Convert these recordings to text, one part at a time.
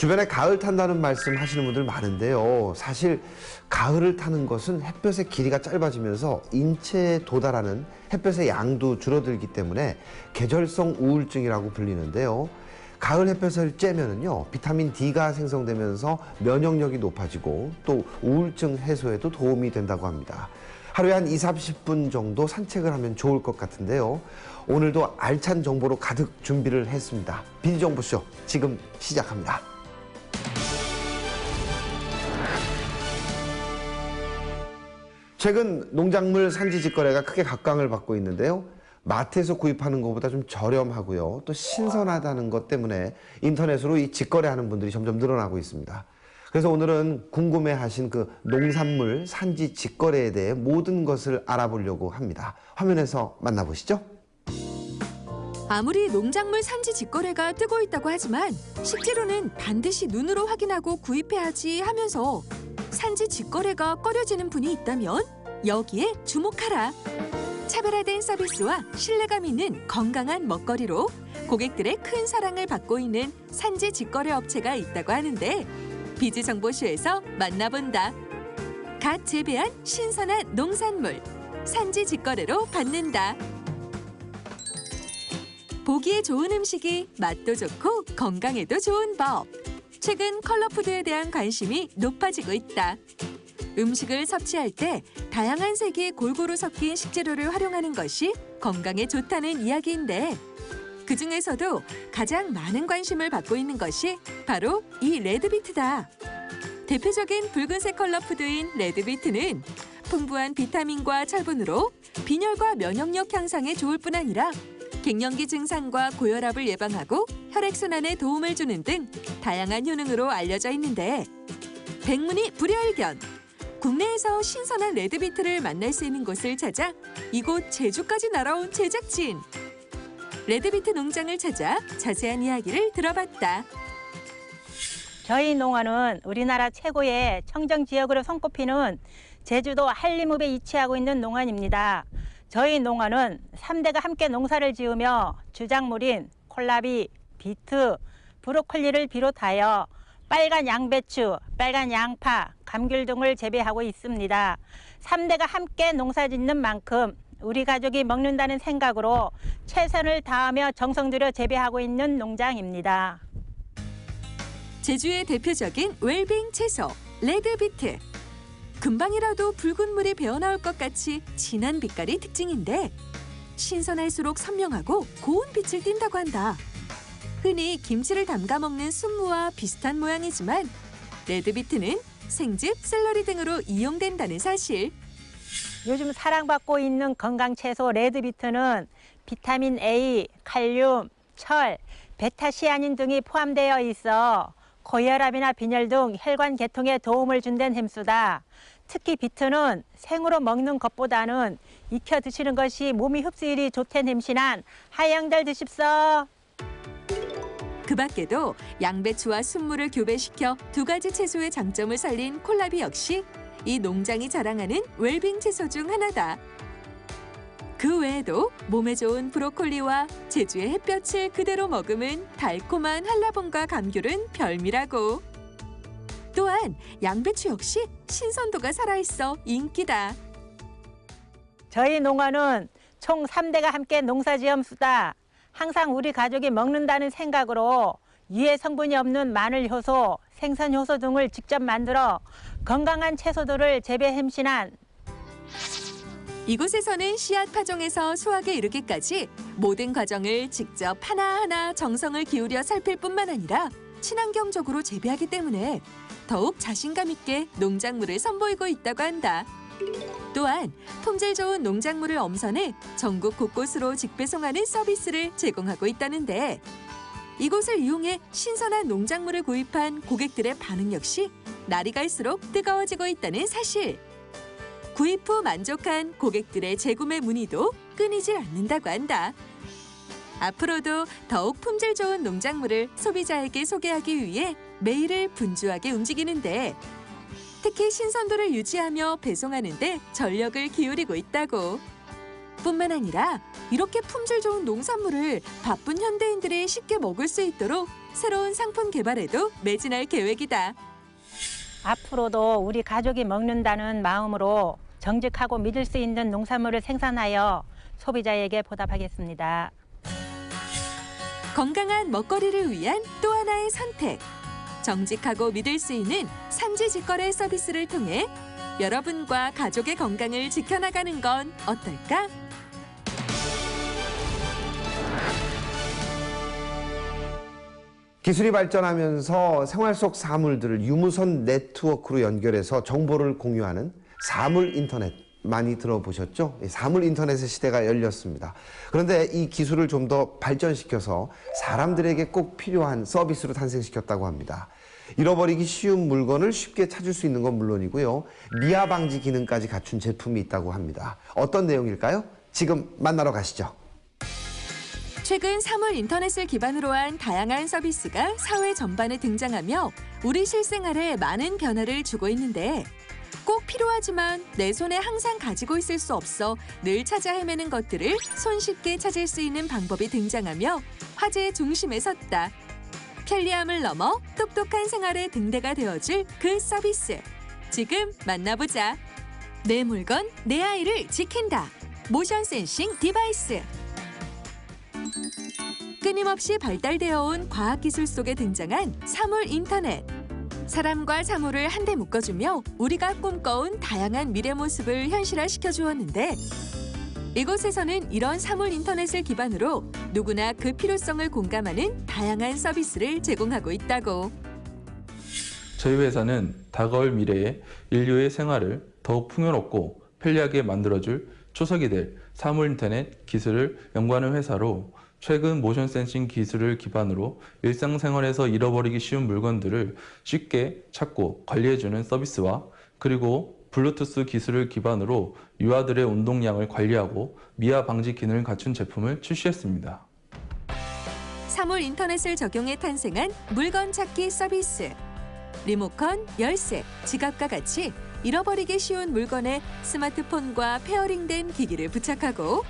주변에 가을 탄다는 말씀 하시는 분들 많은데요. 사실 가을을 타는 것은 햇볕의 길이가 짧아지면서 인체에 도달하는 햇볕의 양도 줄어들기 때문에 계절성 우울증이라고 불리는데요. 가을 햇볕을 쬐면은요, 비타민 D가 생성되면서 면역력이 높아지고 또 우울증 해소에도 도움이 된다고 합니다. 하루에 한 20-30분 정도 산책을 하면 좋을 것 같은데요. 오늘도 알찬 정보로 가득 준비를 했습니다. 비디정보쇼 지금 시작합니다. 최근 농작물 산지 직거래가 크게 각광을 받고 있는데요. 마트에서 구입하는 것보다 좀 저렴하고요. 또 신선하다는 것 때문에 인터넷으로 이 직거래하는 분들이 점점 늘어나고 있습니다. 그래서 오늘은 궁금해하신 그 농산물 산지 직거래에 대해 모든 것을 알아보려고 합니다. 화면에서 만나보시죠. 아무리 농작물 산지 직거래가 뜨고 있다고 하지만 실제로는 반드시 눈으로 확인하고 구입해야지 하면서 산지 직거래가 꺼려지는 분이 있다면 여기에 주목하라. 차별화된 서비스와 신뢰감 있는 건강한 먹거리로 고객들의 큰 사랑을 받고 있는 산지 직거래 업체가 있다고 하는데 비지정보쇼에서 만나본다. 갓 재배한 신선한 농산물, 산지 직거래로 받는다. 보기에 좋은 음식이 맛도 좋고 건강에도 좋은 법. 최근 컬러푸드에 대한 관심이 높아지고 있다. 음식을 섭취할 때 다양한 색이 골고루 섞인 식재료를 활용하는 것이 건강에 좋다는 이야기인데 그중에서도 가장 많은 관심을 받고 있는 것이 바로 이 레드비트다. 대표적인 붉은색 컬러푸드인 레드비트는 풍부한 비타민과 철분으로 빈혈과 면역력 향상에 좋을 뿐 아니라 갱년기 증상과 고혈압을 예방하고 혈액순환에 도움을 주는 등 다양한 효능으로 알려져 있는데 백문이 불여일견! 국내에서 신선한 레드비트를 만날 수 있는 곳을 찾아 이곳 제주까지 날아온 제작진! 레드비트 농장을 찾아 자세한 이야기를 들어봤다. 저희 농원은 우리나라 최고의 청정지역으로 손꼽히는 제주도 한림읍에 위치하고 있는 농원입니다. 저희 농원은 3대가 함께 농사를 지으며 주작물인 콜라비, 비트, 브로콜리를 비롯하여 빨간 양배추, 빨간 양파, 감귤 등을 재배하고 있습니다. 3대가 함께 농사 짓는 만큼 우리 가족이 먹는다는 생각으로 최선을 다하며 정성 들여 재배하고 있는 농장입니다. 제주의 대표적인 웰빙 채소, 레드비트. 금방이라도 붉은 물이 배어나올 것 같이 진한 빛깔이 특징인데 신선할수록 선명하고 고운 빛을 띈다고 한다. 흔히 김치를 담가 먹는 순무와 비슷한 모양이지만 레드비트는 생즙, 샐러리 등으로 이용된다는 사실. 요즘 사랑받고 있는 건강 채소 레드비트는 비타민 A, 칼륨, 철, 베타시아닌 등이 포함되어 있어 고혈압이나 빈혈 등 혈관 개통에 도움을 준다는 햄수다. 특히 비트는 생으로 먹는 것보다는 익혀 드시는 것이 몸이 흡수율이 좋다는 햄신한 하양들 드십소. 그 밖에도 양배추와 순무를 교배시켜 두 가지 채소의 장점을 살린 콜라비 역시 이 농장이 자랑하는 웰빙 채소 중 하나다. 그 외에도 몸에 좋은 브로콜리와 제주의 햇볕을 그대로 머금은 달콤한 한라봉과 감귤은 별미라고. 또한 양배추 역시 신선도가 살아있어 인기다. 저희 농원은 총 3대가 함께 농사지엄수다. 항상 우리 가족이 먹는다는 생각으로 유해 성분이 없는 마늘 효소, 생선 효소 등을 직접 만들어 건강한 채소들을 재배 햄신한 이곳에서는 씨앗 파종에서 수확에 이르기까지 모든 과정을 직접 하나하나 정성을 기울여 살필 뿐만 아니라 친환경적으로 재배하기 때문에 더욱 자신감 있게 농작물을 선보이고 있다고 한다. 또한 품질 좋은 농작물을 엄선해 전국 곳곳으로 직배송하는 서비스를 제공하고 있다는데 이곳을 이용해 신선한 농작물을 구입한 고객들의 반응 역시 날이 갈수록 뜨거워지고 있다는 사실. 구입 후 만족한 고객들의 재구매 문의도 끊이질 않는다고 한다. 앞으로도 더욱 품질 좋은 농작물을 소비자에게 소개하기 위해 매일을 분주하게 움직이는데 특히 신선도를 유지하며 배송하는 데 전력을 기울이고 있다고. 뿐만 아니라 이렇게 품질 좋은 농산물을 바쁜 현대인들이 쉽게 먹을 수 있도록 새로운 상품 개발에도 매진할 계획이다. 앞으로도 우리 가족이 먹는다는 마음으로 정직하고 믿을 수 있는 농산물을 생산하여 소비자에게 보답하겠습니다. 건강한 먹거리를 위한 또 하나의 선택. 정직하고 믿을 수 있는 산지 직거래 서비스를 통해 여러분과 가족의 건강을 지켜나가는 건 어떨까? 기술이 발전하면서 생활 속 사물들을 유무선 네트워크로 연결해서 정보를 공유하는 사물 인터넷 많이 들어보셨죠? 사물 인터넷의 시대가 열렸습니다. 그런데 이 기술을 좀 더 발전시켜서 사람들에게 꼭 필요한 서비스로 탄생시켰다고 합니다. 잃어버리기 쉬운 물건을 쉽게 찾을 수 있는 건 물론이고요. 미아 방지 기능까지 갖춘 제품이 있다고 합니다. 어떤 내용일까요? 지금 만나러 가시죠. 최근 사물 인터넷을 기반으로 한 다양한 서비스가 사회 전반에 등장하며 우리 실생활에 많은 변화를 주고 있는데 꼭 필요하지만 내 손에 항상 가지고 있을 수 없어 늘 찾아 헤매는 것들을 손쉽게 찾을 수 있는 방법이 등장하며 화제의 중심에 섰다. 편리함을 넘어 똑똑한 생활의 등대가 되어줄 그 서비스. 지금 만나보자. 내 물건, 내 아이를 지킨다. 모션 센싱 디바이스. 끊임없이 발달되어 온 과학기술 속에 등장한 사물 인터넷. 사람과 사물을 한데 묶어주며 우리가 꿈꿔온 다양한 미래 모습을 현실화시켜 주었는데 이곳에서는 이런 사물 인터넷을 기반으로 누구나 그 필요성을 공감하는 다양한 서비스를 제공하고 있다고. 저희 회사는 다가올 미래에 인류의 생활을 더욱 풍요롭고 편리하게 만들어줄 초석이 될 사물 인터넷 기술을 연구하는 회사로 최근 모션 센싱 기술을 기반으로 일상생활에서 잃어버리기 쉬운 물건들을 쉽게 찾고 관리해주는 서비스와 그리고 블루투스 기술을 기반으로 유아들의 운동량을 관리하고 미아 방지 기능을 갖춘 제품을 출시했습니다. 사물 인터넷을 적용해 탄생한 물건 찾기 서비스. 리모컨, 열쇠, 지갑과 같이 잃어버리기 쉬운 물건에 스마트폰과 페어링된 기기를 부착하고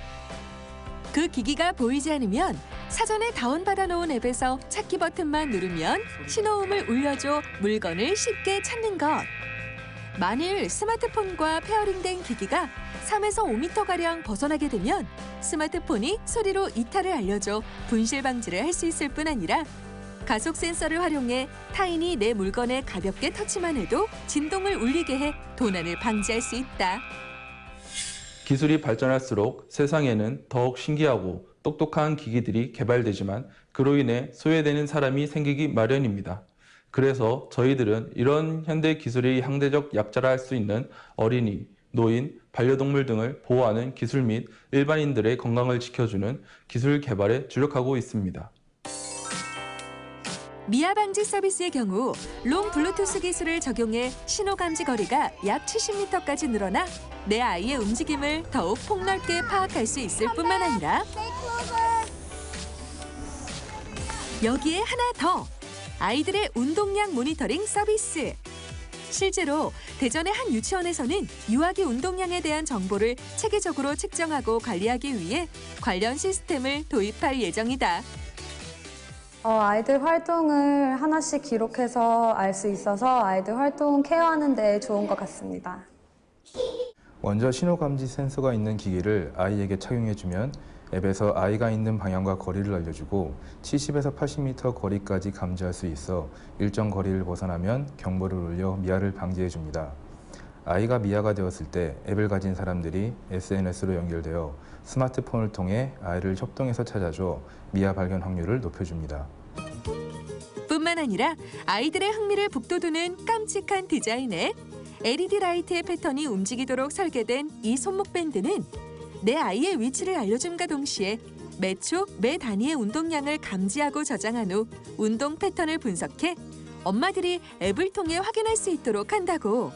그 기기가 보이지 않으면 사전에 다운받아 놓은 앱에서 찾기 버튼만 누르면 신호음을 울려줘 물건을 쉽게 찾는 것. 만일 스마트폰과 페어링된 기기가 3에서 5m가량 벗어나게 되면 스마트폰이 소리로 이탈을 알려줘 분실 방지를 할 수 있을 뿐 아니라 가속 센서를 활용해 타인이 내 물건에 가볍게 터치만 해도 진동을 울리게 해 도난을 방지할 수 있다. 기술이 발전할수록 세상에는 더욱 신기하고 똑똑한 기기들이 개발되지만 그로 인해 소외되는 사람이 생기기 마련입니다. 그래서 저희들은 이런 현대 기술의 상대적 약자라 할 수 있는 어린이, 노인, 반려동물 등을 보호하는 기술 및 일반인들의 건강을 지켜주는 기술 개발에 주력하고 있습니다. 미아 방지 서비스의 경우 롱 블루투스 기술을 적용해 신호 감지 거리가 약 70m까지 늘어나 내 아이의 움직임을 더욱 폭넓게 파악할 수 있을 뿐만 아니라 여기에 하나 더! 아이들의 운동량 모니터링 서비스. 실제로 대전의 한 유치원에서는 유아기 운동량에 대한 정보를 체계적으로 측정하고 관리하기 위해 관련 시스템을 도입할 예정이다. 아이들 활동을 하나씩 기록해서 알 수 있어서 아이들 활동 케어하는 데 좋은 것 같습니다. 먼저 신호감지 센서가 있는 기기를 아이에게 착용해주면 앱에서 아이가 있는 방향과 거리를 알려주고 70에서 80m 거리까지 감지할 수 있어 일정 거리를 벗어나면 경보를 울려 미아를 방지해줍니다. 아이가 미아가 되었을 때 앱을 가진 사람들이 SNS로 연결되어 스마트폰을 통해 아이를 협동해서 찾아줘 미아 발견 확률을 높여줍니다. 뿐만 아니라 아이들의 흥미를 북돋우는 깜찍한 디자인에 LED 라이트의 패턴이 움직이도록 설계된 이 손목 밴드는 내 아이의 위치를 알려줌과 동시에 매 초, 매 단위의 운동량을 감지하고 저장한 후 운동 패턴을 분석해 엄마들이 앱을 통해 확인할 수 있도록 한다고.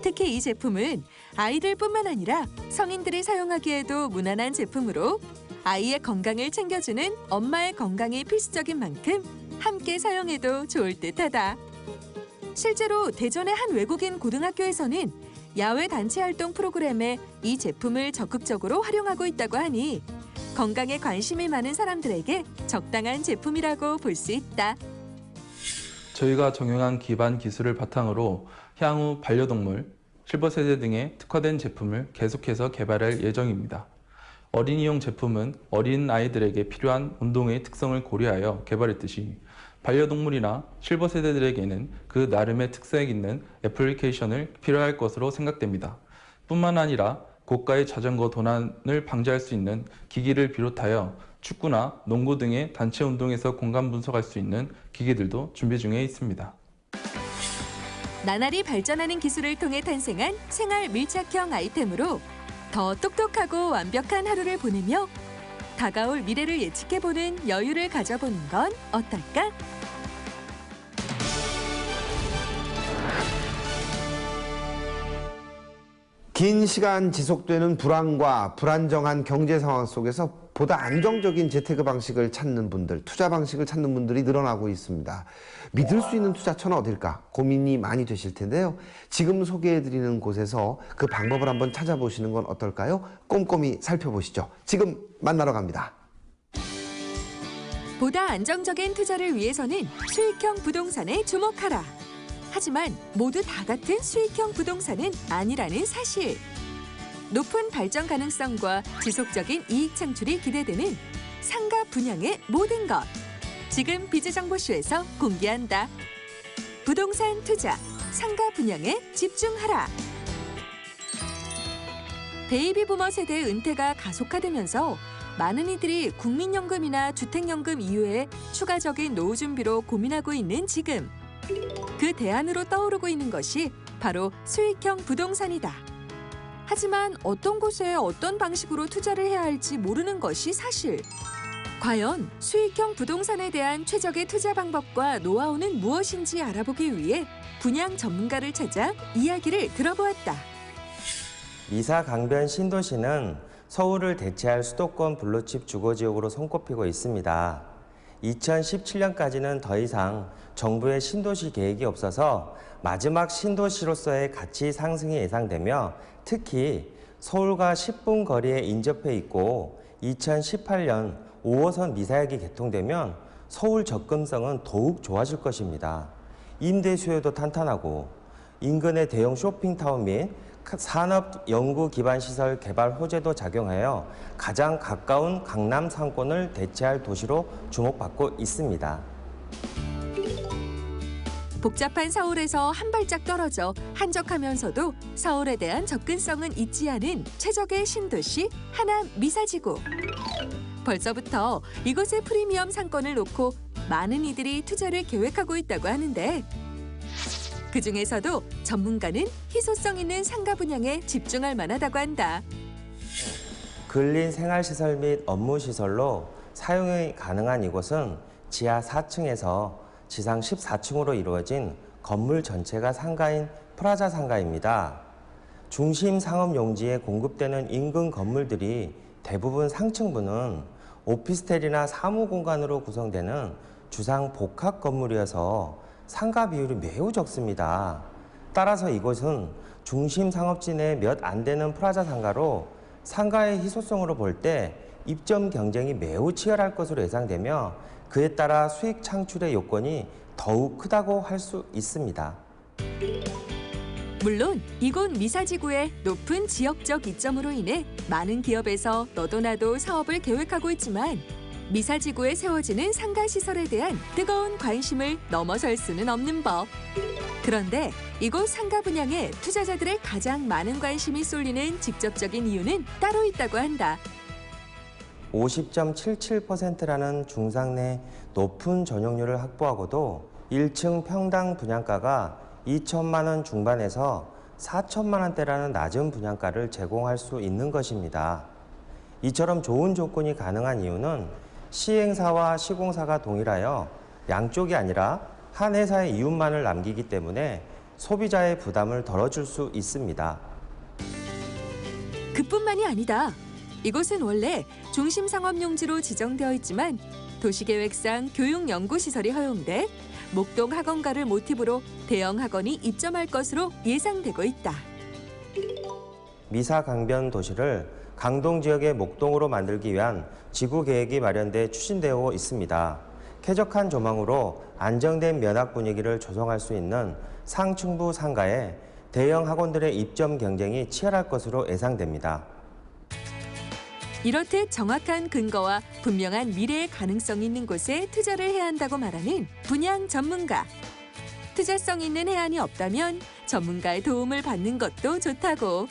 특히 이 제품은 아이들뿐만 아니라 성인들이 사용하기에도 무난한 제품으로 아이의 건강을 챙겨주는 엄마의 건강이 필수적인 만큼 함께 사용해도 좋을 듯하다. 실제로 대전의 한 외국인 고등학교에서는 야외 단체 활동 프로그램에 이 제품을 적극적으로 활용하고 있다고 하니 건강에 관심이 많은 사람들에게 적당한 제품이라고 볼 수 있다. 저희가 적용한 기반 기술을 바탕으로 향후 반려동물, 실버 세대 등에 특화된 제품을 계속해서 개발할 예정입니다. 어린이용 제품은 어린 아이들에게 필요한 운동의 특성을 고려하여 개발했듯이 반려동물이나 실버 세대들에게는 그 나름의 특색 있는 애플리케이션을 필요할 것으로 생각됩니다. 뿐만 아니라 고가의 자전거 도난을 방지할 수 있는 기기를 비롯하여 축구나 농구 등의 단체 운동에서 공간 분석할 수 있는 기기들도 준비 중에 있습니다. 나날이 발전하는 기술을 통해 탄생한 생활 밀착형 아이템으로 더 똑똑하고 완벽한 하루를 보내며 다가올 미래를 예측해보는 여유를 가져보는 건 어떨까? 긴 시간 지속되는 불안과 불안정한 경제 상황 속에서 보다 안정적인 재테크 방식을 찾는 분들, 투자 방식을 찾는 분들이 늘어나고 있습니다. 믿을 수 있는 투자처는 어딜까 고민이 많이 되실 텐데요. 지금 소개해드리는 곳에서 그 방법을 한번 찾아보시는 건 어떨까요? 꼼꼼히 살펴보시죠. 지금 만나러 갑니다. 보다 안정적인 투자를 위해서는 수익형 부동산에 주목하라. 하지만 모두 다 같은 수익형 부동산은 아니라는 사실. 높은 발전 가능성과 지속적인 이익 창출이 기대되는 상가 분양의 모든 것. 지금 비즈정보쇼에서 공개한다. 부동산 투자, 상가 분양에 집중하라. 베이비 부머 세대의 은퇴가 가속화되면서 많은 이들이 국민연금이나 주택연금 이외에 추가적인 노후 준비로 고민하고 있는 지금. 그 대안으로 떠오르고 있는 것이 바로 수익형 부동산이다. 하지만 어떤 곳에 어떤 방식으로 투자를 해야 할지 모르는 것이 사실. 과연 수익형 부동산에 대한 최적의 투자 방법과 노하우는 무엇인지 알아보기 위해 분양 전문가를 찾아 이야기를 들어보았다. 미사 강변 신도시는 서울을 대체할 수도권 블루칩 주거지역으로 손꼽히고 있습니다. 2017년까지는 더 이상 정부의 신도시 계획이 없어서 마지막 신도시로서의 가치 상승이 예상되며 특히 서울과 10분 거리에 인접해 있고 2018년 5호선 미사역이 개통되면 서울 접근성은 더욱 좋아질 것입니다. 임대 수요도 탄탄하고 인근의 대형 쇼핑타운 및 산업 연구 기반 시설 개발 호재도 작용하여 가장 가까운 강남 상권을 대체할 도시로 주목받고 있습니다. 복잡한 서울에서 한 발짝 떨어져 한적하면서도 서울에 대한 접근성은 잊지 않은 최적의 신도시 하남 미사지구. 벌써부터 이곳의 프리미엄 상권을 놓고 많은 이들이 투자를 계획하고 있다고 하는데 그중에서도 전문가는 희소성 있는 상가 분양에 집중할 만하다고 한다. 근린 생활시설 및 업무시설로 사용이 가능한 이곳은 지하 4층에서 지상 14층으로 이루어진 건물 전체가 상가인 프라자 상가입니다. 중심 상업 용지에 공급되는 인근 건물들이 대부분 상층부는 오피스텔이나 사무공간으로 구성되는 주상 복합 건물이어서 상가 비율이 매우 적습니다. 따라서 이곳은 중심 상업진에 몇 안 되는 프라자 상가로 상가의 희소성으로 볼 때 입점 경쟁이 매우 치열할 것으로 예상되며 그에 따라 수익 창출의 요건이 더욱 크다고 할 수 있습니다. 물론 이곳 미사지구의 높은 지역적 이점으로 인해 많은 기업에서 너도 나도 사업을 계획하고 있지만 미사지구에 세워지는 상가시설에 대한 뜨거운 관심을 넘어설 수는 없는 법. 그런데 이곳 상가 분양에 투자자들의 가장 많은 관심이 쏠리는 직접적인 이유는 따로 있다고 한다. 50.77%라는 중상 내 높은 전용률을 확보하고도 1층 평당 분양가가 2천만 원 중반에서 4천만 원대라는 낮은 분양가를 제공할 수 있는 것입니다. 이처럼 좋은 조건이 가능한 이유는 시행사와 시공사가 동일하여 양쪽이 아니라 한 회사의 이윤만을 남기기 때문에 소비자의 부담을 덜어줄 수 있습니다. 그뿐만이 아니다. 이곳은 원래 중심 상업 용지로 지정되어 있지만 도시계획상 교육연구시설이 허용돼 목동 학원가를 모티브로 대형 학원이 입점할 것으로 예상되고 있다. 미사 강변 도시를 강동 지역의 목동으로 만들기 위한 지구 계획이 마련돼 추진되어 있습니다. 쾌적한 조망으로 안정된 면학 분위기를 조성할 수 있는 상층부 상가에 대형 학원들의 입점 경쟁이 치열할 것으로 예상됩니다. 이렇듯 정확한 근거와 분명한 미래의 가능성이 있는 곳에 투자를 해야 한다고 말하는 분양 전문가. 투자성 있는 해안이 없다면 전문가의 도움을 받는 것도 좋다고.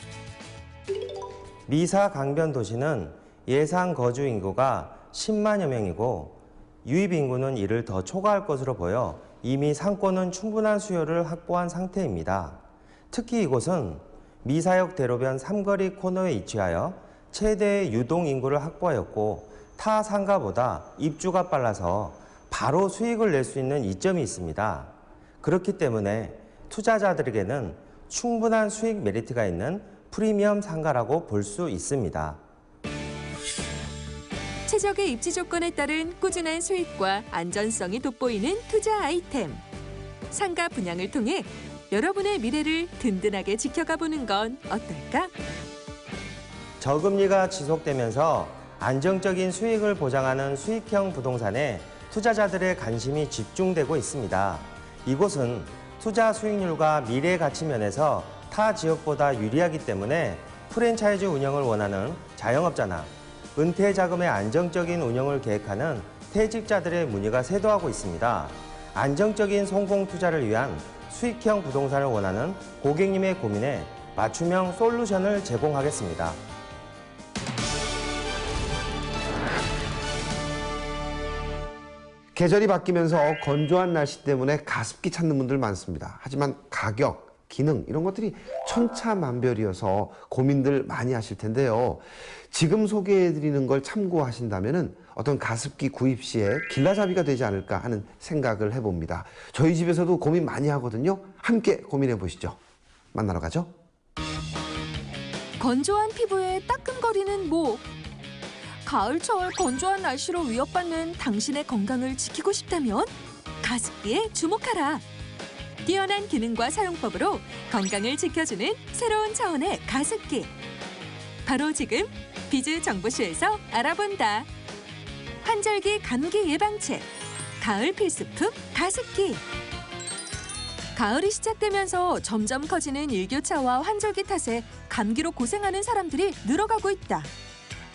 미사 강변 도시는 예상 거주 인구가 10만여 명이고 유입 인구는 이를 더 초과할 것으로 보여 이미 상권은 충분한 수요를 확보한 상태입니다. 특히 이곳은 미사역 대로변 삼거리 코너에 위치하여 최대의 유동 인구를 확보하였고 타 상가보다 입주가 빨라서 바로 수익을 낼 수 있는 이점이 있습니다. 그렇기 때문에 투자자들에게는 충분한 수익 메리트가 있는 프리미엄 상가라고 볼 수 있습니다. 최적의 입지 조건에 따른 꾸준한 수익과 안전성이 돋보이는 투자 아이템. 상가 분양을 통해 여러분의 미래를 든든하게 지켜가 보는 건 어떨까? 저금리가 지속되면서 안정적인 수익을 보장하는 수익형 부동산에 투자자들의 관심이 집중되고 있습니다. 이곳은 투자 수익률과 미래 가치 면에서 타 지역보다 유리하기 때문에 프랜차이즈 운영을 원하는 자영업자나 은퇴 자금의 안정적인 운영을 계획하는 퇴직자들의 문의가 쇄도하고 있습니다. 안정적인 성공 투자를 위한 수익형 부동산을 원하는 고객님의 고민에 맞춤형 솔루션을 제공하겠습니다. 계절이 바뀌면서 건조한 날씨 때문에 가습기 찾는 분들 많습니다. 하지만 가격, 기능 이런 것들이 천차만별이어서 고민들 많이 하실 텐데요. 지금 소개해드리는 걸 참고하신다면 어떤 가습기 구입 시에 길라잡이가 되지 않을까 하는 생각을 해봅니다. 저희 집에서도 고민 많이 하거든요. 함께 고민해 보시죠. 만나러 가죠. 건조한 피부에 따끔거리는 목. 가을철 건조한 날씨로 위협받는 당신의 건강을 지키고 싶다면 가습기에 주목하라. 뛰어난 기능과 사용법으로 건강을 지켜주는 새로운 차원의 가습기. 바로 지금 비즈 정보쇼에서 알아본다. 환절기 감기 예방책, 가을 필수품 가습기. 가을이 시작되면서 점점 커지는 일교차와 환절기 탓에 감기로 고생하는 사람들이 늘어가고 있다.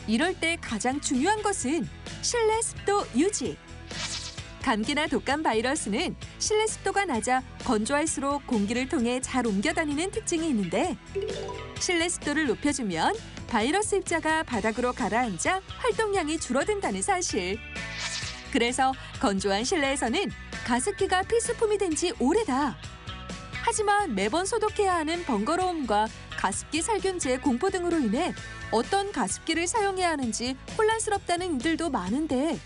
이럴 때 가장 중요한 것은 실내 습도 유지. 감기나 독감 바이러스는 실내 습도가 낮아 건조할수록 공기를 통해 잘 옮겨 다니는 특징이 있는데 실내 습도를 높여주면 바이러스 입자가 바닥으로 가라앉아 활동량이 줄어든다는 사실. 그래서 건조한 실내에서는 가습기가 필수품이 된 지 오래다. 하지만 매번 소독해야 하는 번거로움과 가습기 살균제 공포 등으로 인해 어떤 가습기를 사용해야 하는지 혼란스럽다는 이들도 많은데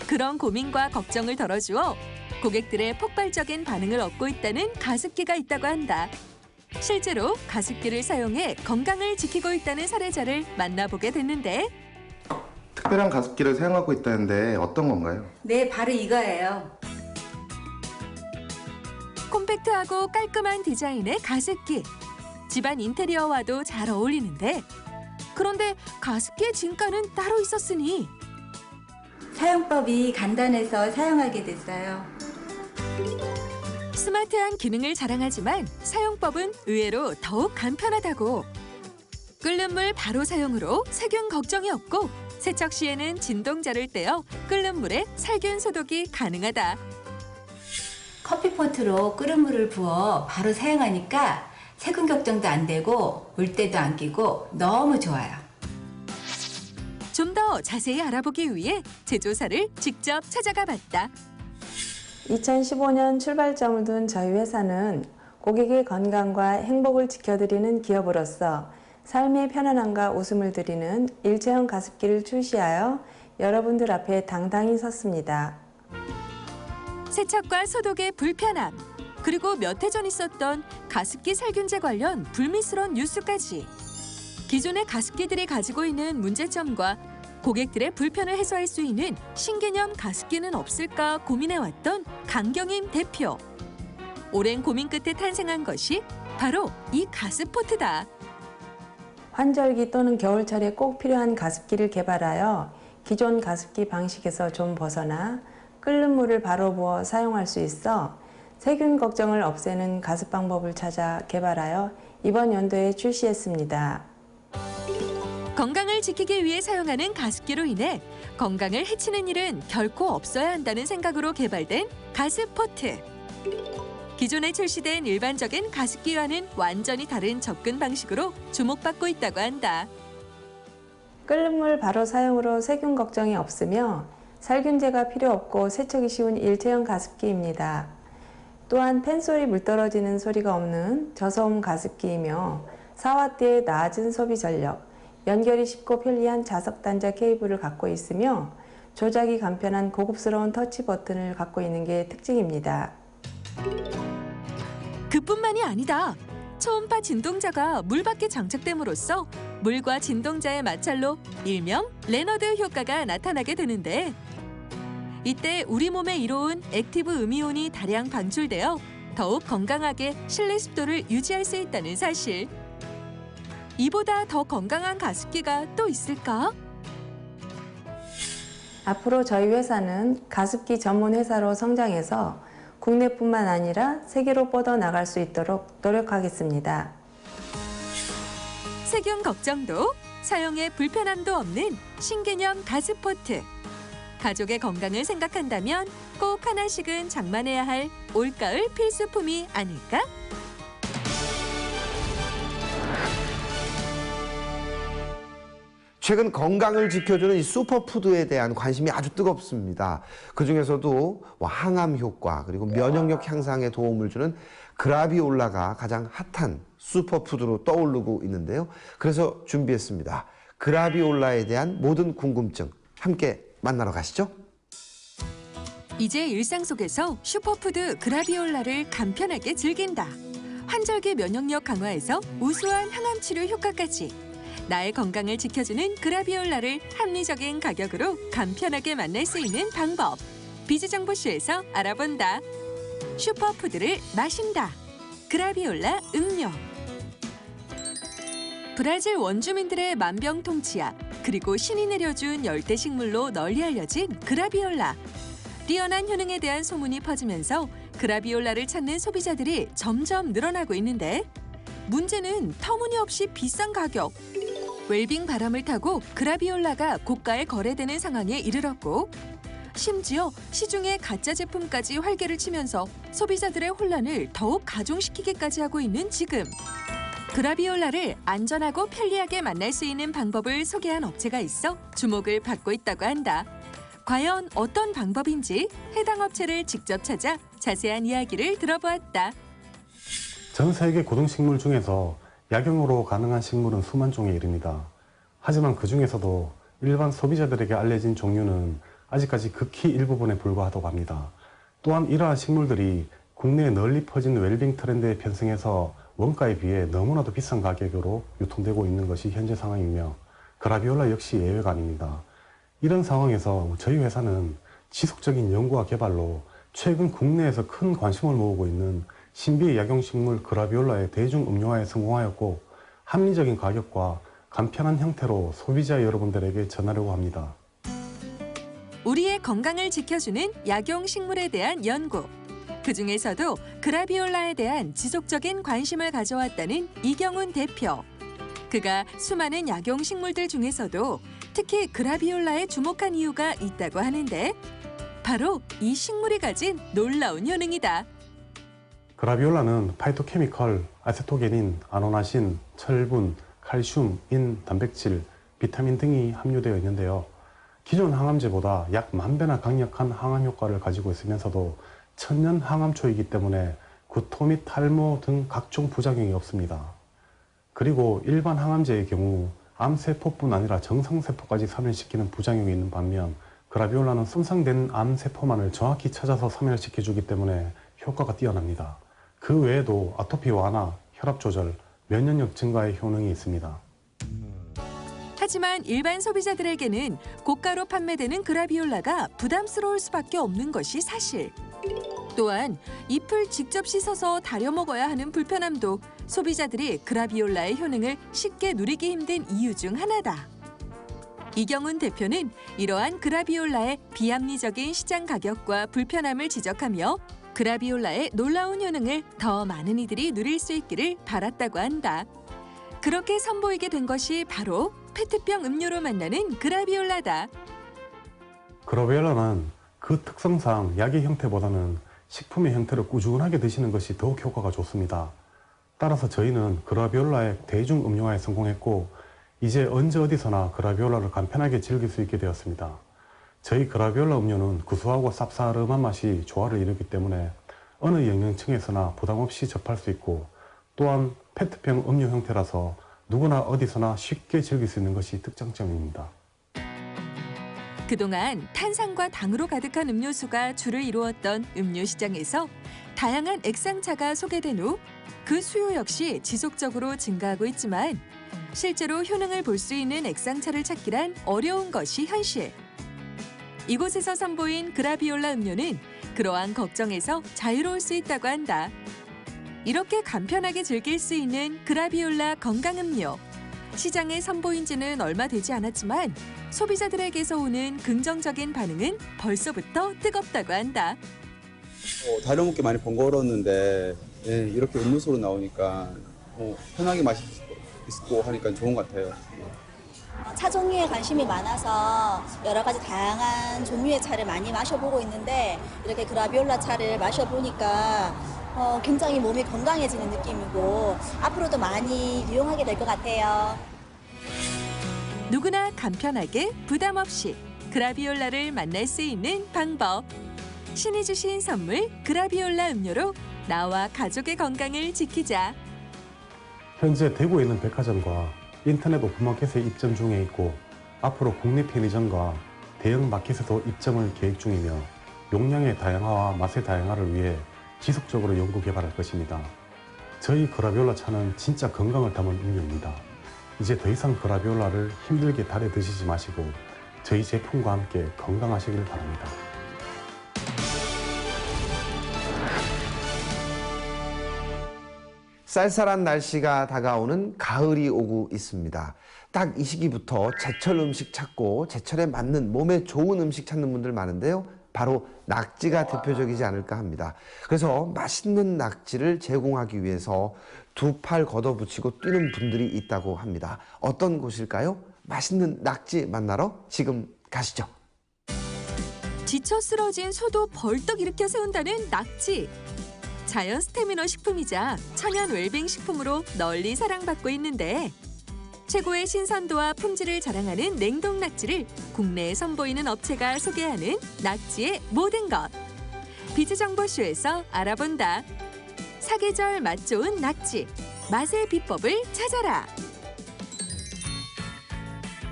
그런 고민과 걱정을 덜어주어 고객들의 폭발적인 반응을 얻고 있다는 가습기가 있다고 한다. 실제로 가습기를 사용해 건강을 지키고 있다는 사례자를 만나보게 됐는데 특별한 가습기를 사용하고 있다는데 어떤 건가요? 네, 바로 이거예요. 콤팩트하고 깔끔한 디자인의 가습기. 집안 인테리어와도 잘 어울리는데 그런데 가습기의 진가는 따로 있었으니 사용법이 간단해서 사용하게 됐어요. 스마트한 기능을 자랑하지만 사용법은 의외로 더욱 간편하다고. 끓는 물 바로 사용으로 세균 걱정이 없고 세척 시에는 진동자를 떼어 끓는 물에 살균 소독이 가능하다. 커피포트로 끓은 물을 부어 바로 사용하니까 세균 걱정도 안 되고 물때도 안 끼고 너무 좋아요. 좀 더 자세히 알아보기 위해 제조사를 직접 찾아가 봤다. 2015년 출발점을 둔 저희 회사는 고객의 건강과 행복을 지켜드리는 기업으로서 삶의 편안함과 웃음을 드리는 일체형 가습기를 출시하여 여러분들 앞에 당당히 섰습니다. 세척과 소독의 불편함, 그리고 몇 해 전 있었던 가습기 살균제 관련 불미스러운 뉴스까지. 기존의 가습기들이 가지고 있는 문제점과 고객들의 불편을 해소할 수 있는 신개념 가습기는 없을까 고민해왔던 강경임 대표. 오랜 고민 끝에 탄생한 것이 바로 이 가스포트다. 환절기 또는 겨울철에 꼭 필요한 가습기를 개발하여 기존 가습기 방식에서 좀 벗어나 끓는 물을 바로 부어 사용할 수 있어 세균 걱정을 없애는 가습 방법을 찾아 개발하여 이번 연도에 출시했습니다. 건강을 지키기 위해 사용하는 가습기로 인해 건강을 해치는 일은 결코 없어야 한다는 생각으로 개발된 가습포트. 기존에 출시된 일반적인 가습기와는 완전히 다른 접근 방식으로 주목받고 있다고 한다. 끓는 물 바로 사용으로 세균 걱정이 없으며 살균제가 필요 없고 세척이 쉬운 일체형 가습기입니다. 또한 팬소리 물 떨어지는 소리가 없는 저소음 가습기이며 4W의 낮은 소비 전력, 연결이 쉽고 편리한 자석 단자 케이블을 갖고 있으며 조작이 간편한 고급스러운 터치 버튼을 갖고 있는 게 특징입니다. 그뿐만이 아니다. 초음파 진동자가 물 밖에 장착됨으로써 물과 진동자의 마찰로 일명 레너드 효과가 나타나게 되는데, 이때 우리 몸에 이로운 액티브 음이온이 다량 방출되어 더욱 건강하게 실내 습도를 유지할 수 있다는 사실. 이보다 더 건강한 가습기가 또 있을까? 앞으로 저희 회사는 가습기 전문 회사로 성장해서 국내뿐만 아니라 세계로 뻗어나갈 수 있도록 노력하겠습니다. 세균 걱정도 사용에 불편함도 없는 신개념 가습포트. 가족의 건강을 생각한다면 꼭 하나씩은 장만해야 할 올가을 필수품이 아닐까? 최근 건강을 지켜주는 이 슈퍼푸드에 대한 관심이 아주 뜨겁습니다. 그중에서도 항암 효과 그리고 면역력 향상에 도움을 주는 그라비올라가 가장 핫한 슈퍼푸드로 떠오르고 있는데요. 그래서 준비했습니다. 그라비올라에 대한 모든 궁금증 함께 만나러 가시죠. 이제 일상 속에서 슈퍼푸드 그라비올라를 간편하게 즐긴다. 환절기 면역력 강화에서 우수한 항암 치료 효과까지. 나의 건강을 지켜주는 그라비올라를 합리적인 가격으로 간편하게 만날 수 있는 방법. 비지정보쇼에서 알아본다. 슈퍼푸드를 마신다. 그라비올라 음료. 브라질 원주민들의 만병통치약 그리고 신이 내려준 열대 식물로 널리 알려진 그라비올라. 뛰어난 효능에 대한 소문이 퍼지면서 그라비올라를 찾는 소비자들이 점점 늘어나고 있는데, 문제는 터무니없이 비싼 가격. 웰빙 바람을 타고 그라비올라가 고가에 거래되는 상황에 이르렀고, 심지어 시중에 가짜 제품까지 활개를 치면서 소비자들의 혼란을 더욱 가중시키기까지 하고 있는 지금. 그라비올라를 안전하고 편리하게 만날 수 있는 방법을 소개한 업체가 있어 주목을 받고 있다고 한다. 과연 어떤 방법인지 해당 업체를 직접 찾아 자세한 이야기를 들어보았다. 전 세계 고등식물 중에서 약용으로 가능한 식물은 수만 종에 이릅니다. 하지만 그 중에서도 일반 소비자들에게 알려진 종류는 아직까지 극히 일부분에 불과하다고 합니다. 또한 이러한 식물들이 국내에 널리 퍼진 웰빙 트렌드에 편승해서 원가에 비해 너무나도 비싼 가격으로 유통되고 있는 것이 현재 상황이며, 그라비올라 역시 예외가 아닙니다. 이런 상황에서 저희 회사는 지속적인 연구와 개발로 최근 국내에서 큰 관심을 모으고 있는 신비의 약용식물 그라비올라의 대중 음료화에 성공하였고, 합리적인 가격과 간편한 형태로 소비자 여러분들에게 전하려고 합니다. 우리의 건강을 지켜주는 약용식물에 대한 연구. 그중에서도 그라비올라에 대한 지속적인 관심을 가져왔다는 이경훈 대표. 그가 수많은 약용식물들 중에서도 특히 그라비올라에 주목한 이유가 있다고 하는데, 바로 이 식물이 가진 놀라운 효능이다. 그라비올라는 파이토케미컬, 아세토게닌, 아노나신, 철분, 칼슘, 인, 단백질, 비타민 등이 함유되어 있는데요. 기존 항암제보다 약 10,000배나 강력한 항암 효과를 가지고 있으면서도 천연 항암초이기 때문에 구토 및 탈모 등 각종 부작용이 없습니다. 그리고 일반 항암제의 경우 암세포뿐 아니라 정상세포까지 사멸시키는 부작용이 있는 반면, 그라비올라는 손상된 암세포만을 정확히 찾아서 사멸시켜주기 때문에 효과가 뛰어납니다. 그 외에도 아토피 완화, 혈압 조절, 면역력 증가의 효능이 있습니다. 하지만 일반 소비자들에게는 고가로 판매되는 그라비올라가 부담스러울 수밖에 없는 것이 사실. 또한 잎을 직접 씻어서 다려 먹어야 하는 불편함도 소비자들이 그라비올라의 효능을 쉽게 누리기 힘든 이유 중 하나다. 이경훈 대표는 이러한 그라비올라의 비합리적인 시장 가격과 불편함을 지적하며 그라비올라의 놀라운 효능을 더 많은 이들이 누릴 수 있기를 바랐다고 한다. 그렇게 선보이게 된 것이 바로 페트병 음료로 만나는 그라비올라다. 그라비올라는 그 특성상 약의 형태보다는 식품의 형태로 꾸준하게 드시는 것이 더욱 효과가 좋습니다. 따라서 저희는 그라비올라의 대중 음료화에 성공했고 이제 언제 어디서나 그라비올라를 간편하게 즐길 수 있게 되었습니다. 저희 그라비올라 음료는 구수하고 쌉싸름한 맛이 조화를 이루기 때문에 어느 연령층에서나 부담 없이 접할 수 있고 또한 페트병 음료 형태라서 누구나 어디서나 쉽게 즐길 수 있는 것이 특장점입니다. 그동안 탄산과 당으로 가득한 음료수가 주를 이루었던 음료 시장에서 다양한 액상차가 소개된 후 그 수요 역시 지속적으로 증가하고 있지만 실제로 효능을 볼 수 있는 액상차를 찾기란 어려운 것이 현실. 이곳에서 선보인 그라비올라 음료는 그러한 걱정에서 자유로울 수 있다고 한다. 이렇게 간편하게 즐길 수 있는 그라비올라 건강음료. 시장에 선보인 지는 얼마 되지 않았지만 소비자들에게서 오는 긍정적인 반응은 벌써부터 뜨겁다고 한다. 다려 먹기 많이 번거로웠는데 이렇게 음료수로 나오니까 편하게 맛있고 하니까 좋은 것 같아요. 차 종류에 관심이 많아서 여러 가지 다양한 종류의 차를 많이 마셔보고 있는데 이렇게 그라비올라 차를 마셔보니까 굉장히 몸이 건강해지는 느낌이고 앞으로도 많이 이용하게 될 것 같아요. 누구나 간편하게 부담 없이 그라비올라를 만날 수 있는 방법. 신이 주신 선물 그라비올라 음료로 나와 가족의 건강을 지키자. 현재 대구에 있는 백화점과 인터넷 오픈마켓에 입점 중에 있고 앞으로 국내 편의점과 대형 마켓에도 입점을 계획 중이며 용량의 다양화와 맛의 다양화를 위해 지속적으로 연구 개발할 것입니다. 저희 그라비올라 차는 진짜 건강을 담은 음료입니다. 이제 더 이상 그라비올라를 힘들게 달여 드시지 마시고 저희 제품과 함께 건강하시길 바랍니다. 쌀쌀한 날씨가 다가오는 가을이 오고 있습니다. 딱 이 시기부터 제철 음식 찾고 제철에 맞는 몸에 좋은 음식 찾는 분들 많은데요. 바로 낙지가 대표적이지 않을까 합니다. 그래서 맛있는 낙지를 제공하기 위해서 두 팔 걷어붙이고 뛰는 분들이 있다고 합니다. 어떤 곳일까요? 맛있는 낙지 만나러 지금 가시죠. 지쳐 쓰러진 소도 벌떡 일으켜 세운다는 낙지. 자연 스태미너 식품이자 천연 웰빙 식품으로 널리 사랑받고 있는데 최고의 신선도와 품질을 자랑하는 냉동 낙지를 국내에 선보이는 업체가 소개하는 낙지의 모든 것. 비즈정보쇼에서 알아본다. 사계절 맛 좋은 낙지. 맛의 비법을 찾아라.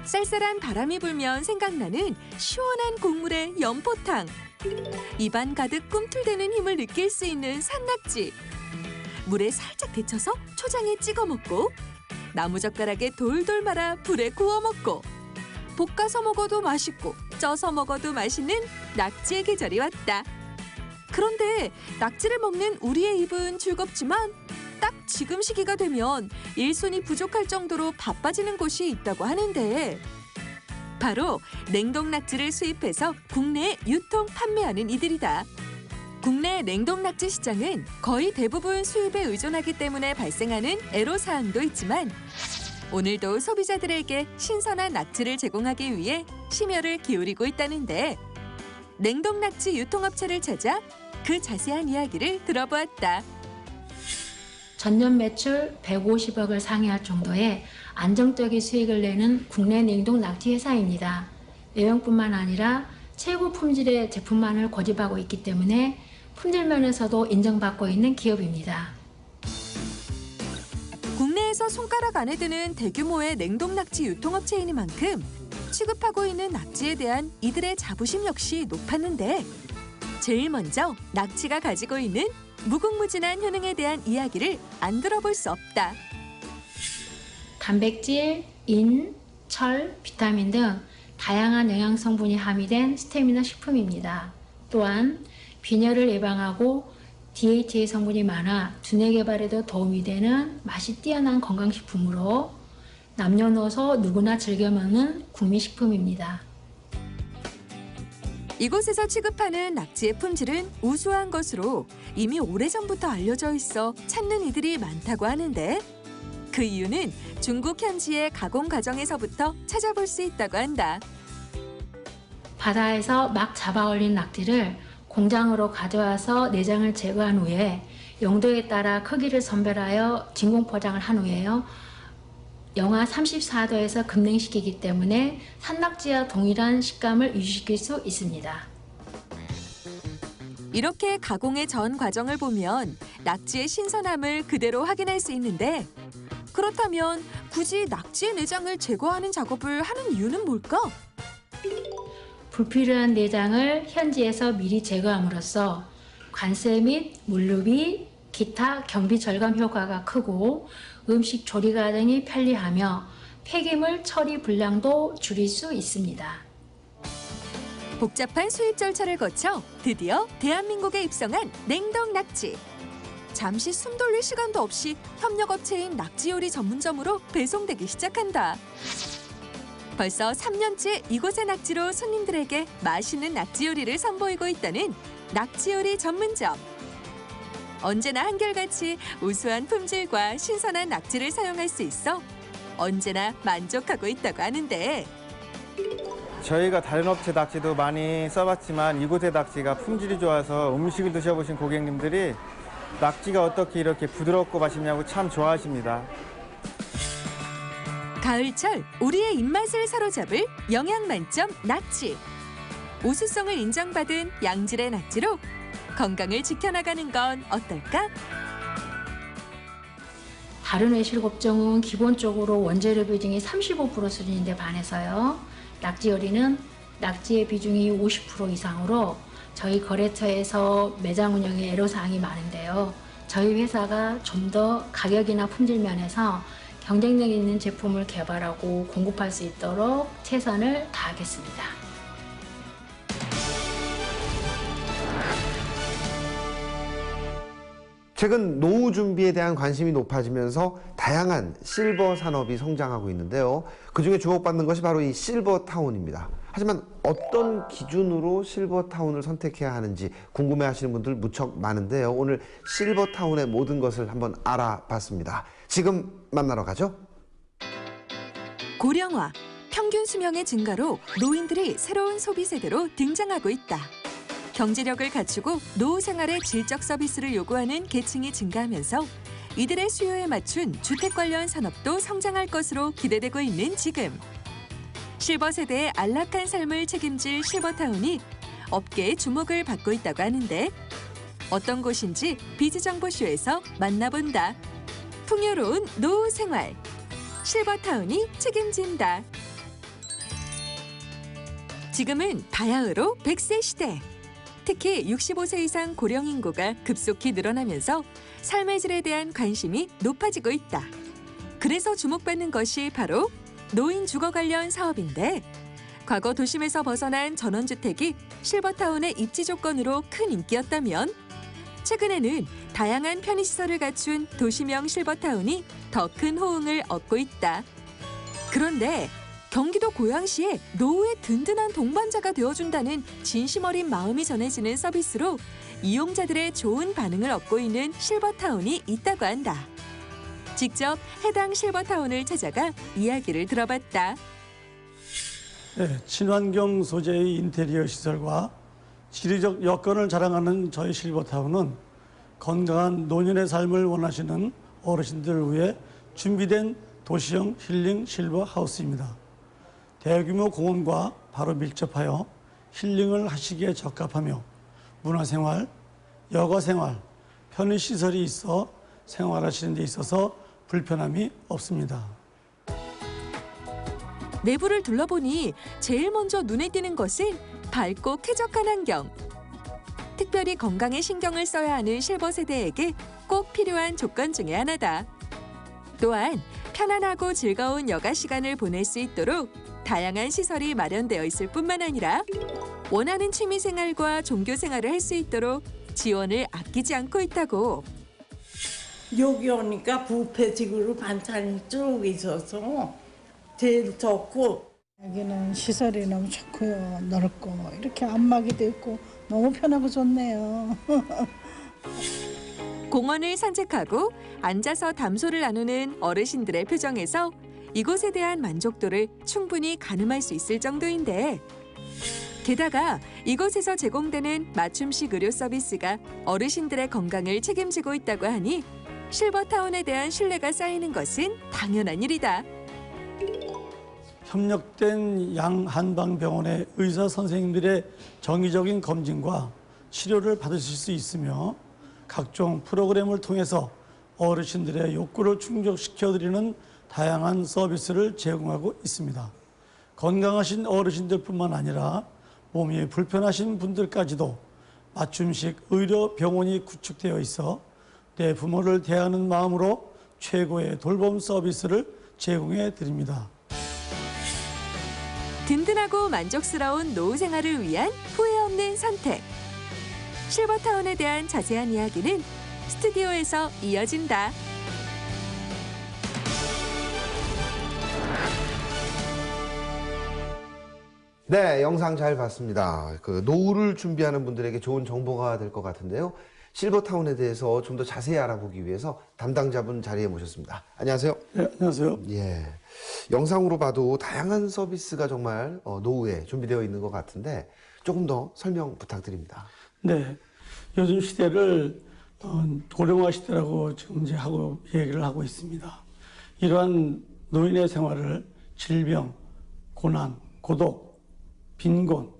쌀쌀한 바람이 불면 생각나는 시원한 국물의 연포탕. 입안 가득 꿈틀대는 힘을 느낄 수 있는 산낙지. 물에 살짝 데쳐서 초장에 찍어 먹고 나무젓가락에 돌돌 말아 불에 구워 먹고 볶아서 먹어도 맛있고 쪄서 먹어도 맛있는 낙지의 계절이 왔다. 그런데 낙지를 먹는 우리의 입은 즐겁지만 딱 지금 시기가 되면 일손이 부족할 정도로 바빠지는 곳이 있다고 하는데 바로 냉동 낙지를 수입해서 국내에 유통 판매하는 이들이다. 국내 냉동 낙지 시장은 거의 대부분 수입에 의존하기 때문에 발생하는 애로사항도 있지만 오늘도 소비자들에게 신선한 낙지를 제공하기 위해 심혈을 기울이고 있다는데 냉동 낙지 유통업체를 찾아 그 자세한 이야기를 들어보았다. 전년 매출 150억을 상회할 정도의 안정적인 수익을 내는 국내 냉동 낙지 회사입니다. 외형뿐만 아니라 최고 품질의 제품만을 고집하고 있기 때문에 품질 면에서도 인정받고 있는 기업입니다. 국내에서 손가락 안에 드는 대규모의 냉동 낙지 유통업체이니만큼 취급하고 있는 낙지에 대한 이들의 자부심 역시 높았는데 제일 먼저 낙지가 가지고 있는 무궁무진한 효능에 대한 이야기를 안 들어볼 수 없다. 단백질, 인, 철, 비타민 등 다양한 영양 성분이 함유된 스태미너 식품입니다. 또한 빈혈을 예방하고 DHA 성분이 많아 두뇌 개발에도 도움이 되는 맛이 뛰어난 건강식품으로 남녀노소 누구나 즐겨 먹는 국민식품입니다. 이곳에서 취급하는 낙지의 품질은 우수한 것으로 이미 오래전부터 알려져 있어 찾는 이들이 많다고 하는데 그 이유는 중국 현지의 가공 과정에서부터 찾아볼 수 있다고 한다. 바다에서 막 잡아 올린 낙지를 공장으로 가져와서 내장을 제거한 후에 용도에 따라 크기를 선별하여 진공 포장을 한 후에요. 영하 34도에서 급냉시키기 때문에 산낙지와 동일한 식감을 유지시킬 수 있습니다. 이렇게 가공의 전 과정을 보면 낙지의 신선함을 그대로 확인할 수 있는데 그렇다면 굳이 낙지의 내장을 제거하는 작업을 하는 이유는 뭘까? 불필요한 내장을 현지에서 미리 제거함으로써 관세 및 물류비, 기타 경비 절감 효과가 크고 음식 조리 과정이 편리하며 폐기물 처리 분량도 줄일 수 있습니다. 복잡한 수입 절차를 거쳐 드디어 대한민국에 입성한 냉동 낙지. 잠시 숨 돌릴 시간도 없이 협력업체인 낙지 요리 전문점으로 배송되기 시작한다. 벌써 3년째 이곳의 낙지로 손님들에게 맛있는 낙지 요리를 선보이고 있다는 낙지 요리 전문점. 언제나 한결같이 우수한 품질과 신선한 낙지를 사용할 수 있어 언제나 만족하고 있다고 하는데 저희가 다른 업체 낙지도 많이 써봤지만 이곳의 낙지가 품질이 좋아서 음식을 드셔보신 고객님들이 낙지가 어떻게 이렇게 부드럽고 맛있냐고 참 좋아하십니다. 가을철 우리의 입맛을 사로잡을 영양 만점 낙지. 우수성을 인정받은 양질의 낙지로 건강을 지켜나가는 건 어떨까? 다른 외식업종은 기본적으로 원재료 비중이 35% 수준인데 반해서요. 낙지 요리는 낙지의 비중이 50% 이상으로 저희 거래처에서 매장 운영에 애로사항이 많은데요. 저희 회사가 좀 더 가격이나 품질 면에서 경쟁력 있는 제품을 개발하고 공급할 수 있도록 최선을 다하겠습니다. 최근 노후 준비에 대한 관심이 높아지면서 다양한 실버 산업이 성장하고 있는데요. 그중에 주목받는 것이 바로 이 실버타운입니다. 하지만 어떤 기준으로 실버타운을 선택해야 하는지 궁금해하시는 분들 무척 많은데요. 오늘 실버타운의 모든 것을 한번 알아봤습니다. 지금 만나러 가죠. 고령화, 평균 수명의 증가로 노인들이 새로운 소비 세대로 등장하고 있다. 경제력을 갖추고 노후 생활의 질적 서비스를 요구하는 계층이 증가하면서 이들의 수요에 맞춘 주택 관련 산업도 성장할 것으로 기대되고 있는 지금. 실버 세대의 안락한 삶을 책임질 실버타운이 업계의 주목을 받고 있다고 하는데 어떤 곳인지 비즈정보쇼에서 만나본다. 풍요로운 노후 생활, 실버타운이 책임진다. 지금은 바야흐로 100세 시대. 특히 65세 이상 고령 인구가 급속히 늘어나면서 삶의 질에 대한 관심이 높아지고 있다. 그래서 주목받는 것이 바로 노인 주거 관련 사업인데 과거 도심에서 벗어난 전원주택이 실버타운의 입지 조건으로 큰 인기였다면 최근에는 다양한 편의시설을 갖춘 도시명 실버타운이 더 큰 호응을 얻고 있다. 그런데 경기도 고양시에 노후의 든든한 동반자가 되어준다는 진심 어린 마음이 전해지는 서비스로 이용자들의 좋은 반응을 얻고 있는 실버타운이 있다고 한다. 직접 해당 실버타운을 찾아가 이야기를 들어봤다. 네, 친환경 소재의 인테리어 시설과 지리적 여건을 자랑하는 저희 실버타운은 건강한 노년의 삶을 원하시는 어르신들을 위해 준비된 도시형 힐링 실버 하우스입니다. 대규모 공원과 바로 밀접하여 힐링을 하시기에 적합하며 문화생활, 여가생활, 편의시설이 있어 생활하시는 데 있어서 불편함이 없습니다. 내부를 둘러보니 제일 먼저 눈에 띄는 것은 밝고 쾌적한 환경. 특별히 건강에 신경을 써야 하는 실버 세대에게 꼭 필요한 조건 중에 하나다. 또한 편안하고 즐거운 여가 시간을 보낼 수 있도록 다양한 시설이 마련되어 있을 뿐만 아니라 원하는 취미 생활과 종교 생활을 할 수 있도록 지원을 아끼지 않고 있다고. 여기 오니까 뷔페식으로 반찬이 쭉 있어서 제일 좋고, 여기는 시설이 너무 좋고요. 넓고 이렇게 안마기도 있고 너무 편하고 좋네요. 공원을 산책하고 앉아서 담소를 나누는 어르신들의 표정에서 이곳에 대한 만족도를 충분히 가늠할 수 있을 정도인데, 게다가 이곳에서 제공되는 맞춤식 의료 서비스가 어르신들의 건강을 책임지고 있다고 하니 실버타운에 대한 신뢰가 쌓이는 것은 당연한 일이다. 협력된 양한방병원의 의사 선생님들의 정기적인 검진과 치료를 받으실 수 있으며 각종 프로그램을 통해서 어르신들의 욕구를 충족시켜드리는 다양한 서비스를 제공하고 있습니다. 건강하신 어르신들뿐만 아니라 몸이 불편하신 분들까지도 맞춤식 의료 병원이 구축되어 있어 내 부모를 대하는 마음으로 최고의 돌봄 서비스를 제공해 드립니다. 든든하고 만족스러운 노후 생활을 위한 후회 없는 선택. 실버타운에 대한 자세한 이야기는 스튜디오에서 이어진다. 네, 영상 잘 봤습니다. 그 노후를 준비하는 분들에게 좋은 정보가 될 것 같은데요. 실버타운에 대해서 좀 더 자세히 알아보기 위해서 담당자분 자리에 모셨습니다. 안녕하세요. 네, 안녕하세요. 예, 영상으로 봐도 다양한 서비스가 정말 노후에 준비되어 있는 것 같은데 조금 더 설명 부탁드립니다. 네, 요즘 시대를 고령화 시대라고 지금 이제 얘기를 하고 있습니다. 이러한 노인의 생활을 질병, 고난, 고독, 빈곤,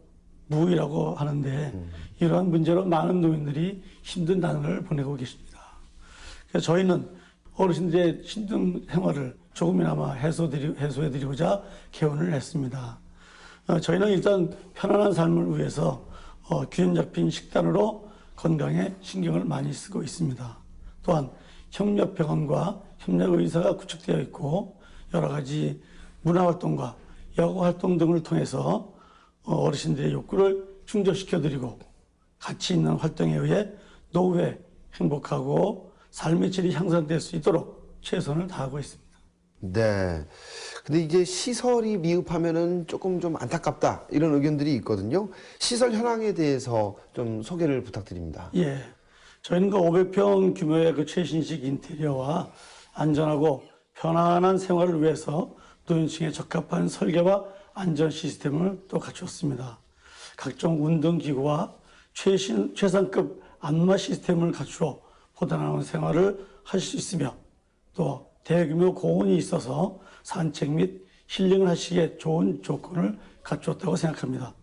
무이라고 하는데 이러한 문제로 많은 노인들이 힘든 나날을 보내고 계십니다. 그래서 저희는 어르신들의 힘든 생활을 조금이나마 해소해드리고자 개원을 했습니다. 저희는 일단 편안한 삶을 위해서 균형 잡힌 식단으로 건강에 신경을 많이 쓰고 있습니다. 또한 협력병원과 협력의사가 구축되어 있고 여러 가지 문화활동과 여가활동 등을 통해서 어르신들의 욕구를 충족시켜드리고 가치 있는 활동에 의해 노후에 행복하고 삶의 질이 향상될 수 있도록 최선을 다하고 있습니다. 네. 근데 이제 시설이 미흡하면은 조금 좀 안타깝다 이런 의견들이 있거든요. 시설 현황에 대해서 좀 소개를 부탁드립니다. 예. 저희는 그 500평 규모의 그 최신식 인테리어와 안전하고 편안한 생활을 위해서 노인층에 적합한 설계와 안전 시스템을 또 갖추었습니다. 각종 운동기구와 최상급 안마 시스템을 갖추어 보다 나은 생활을 하실 수 있으며 또 대규모 공원이 있어서 산책 및 힐링을 하시기에 좋은 조건을 갖추었다고 생각합니다.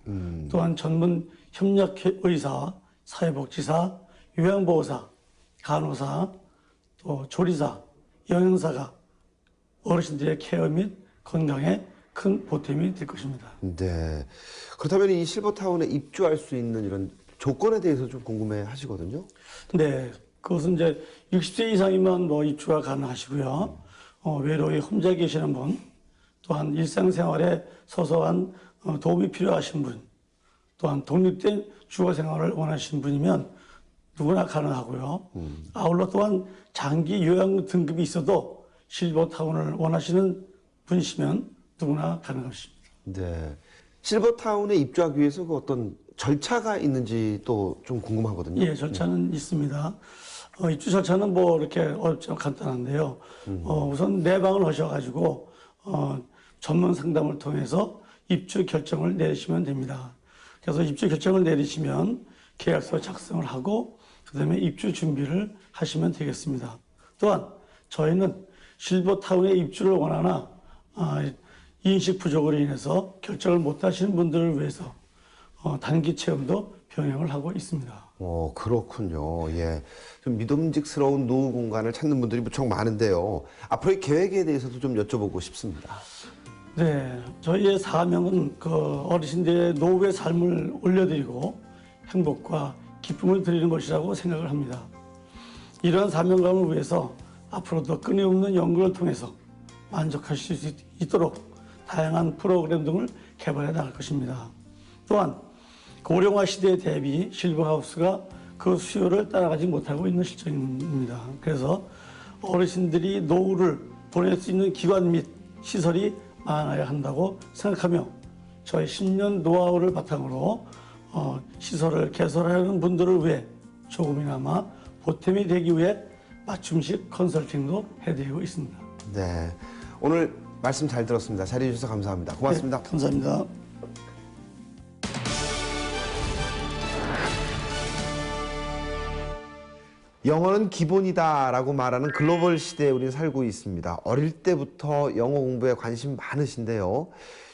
또한 전문 협력의사, 사회복지사, 요양보호사, 간호사, 또 조리사, 영양사가 어르신들의 케어 및 건강에 큰 보탬이 될 것입니다. 네. 그렇다면 이 실버타운에 입주할 수 있는 이런 조건에 대해서 좀 궁금해 하시거든요. 네. 그것은 이제 60세 이상이면 뭐 입주가 가능하시고요. 외로이 혼자 계시는 분, 또한 일상생활에 소소한 도움이 필요하신 분, 또한 독립된 주거 생활을 원하시는 분이면 누구나 가능하고요. 아울러 또한 장기 요양 등급이 있어도 실버타운을 원하시는 분이시면 누구나 가능하십니다. 네. 실버타운에 입주하기 위해서 그 어떤 절차가 있는지 또 좀 궁금하거든요. 예, 절차는 있습니다. 입주 절차는 뭐 이렇게 어렵지 않고 간단한데요. 우선 내방을 하셔가지고 전문 상담을 통해서 입주 결정을 내리시면 됩니다. 그래서 입주 결정을 내리시면 계약서 작성을 하고 그다음에 입주 준비를 하시면 되겠습니다. 또한 저희는 실버타운에 입주를 원하나 인식 부족으로 인해서 결정을 못 하시는 분들을 위해서 단기 체험도 병행을 하고 있습니다. 그렇군요. 예. 좀 믿음직스러운 노후 공간을 찾는 분들이 무척 많은데요. 앞으로의 계획에 대해서도 좀 여쭤보고 싶습니다. 네. 저희의 사명은 그 어르신들의 노후의 삶을 올려드리고 행복과 기쁨을 드리는 것이라고 생각을 합니다. 이러한 사명감을 위해서 앞으로도 끊임없는 연구를 통해서 만족하실 수 있도록 다양한 프로그램 등을 개발해 나갈 것입니다. 또한 고령화 시대에 대비 실버하우스가 그 수요를 따라가지 못하고 있는 실정입니다. 그래서 어르신들이 노후를 보낼 수 있는 기관 및 시설이 많아야 한다고 생각하며 저희 10년 노하우를 바탕으로 시설을 개설하려는 분들을 위해 조금이나마 보탬이 되기 위해 맞춤식 컨설팅도 해드리고 있습니다. 네, 오늘 말씀 잘 들었습니다. 자리해 주셔서 감사합니다. 고맙습니다. 네, 감사합니다. 영어는 기본이다라고 말하는 글로벌 시대에 우리는 살고 있습니다. 어릴 때부터 영어 공부에 관심 많으신데요.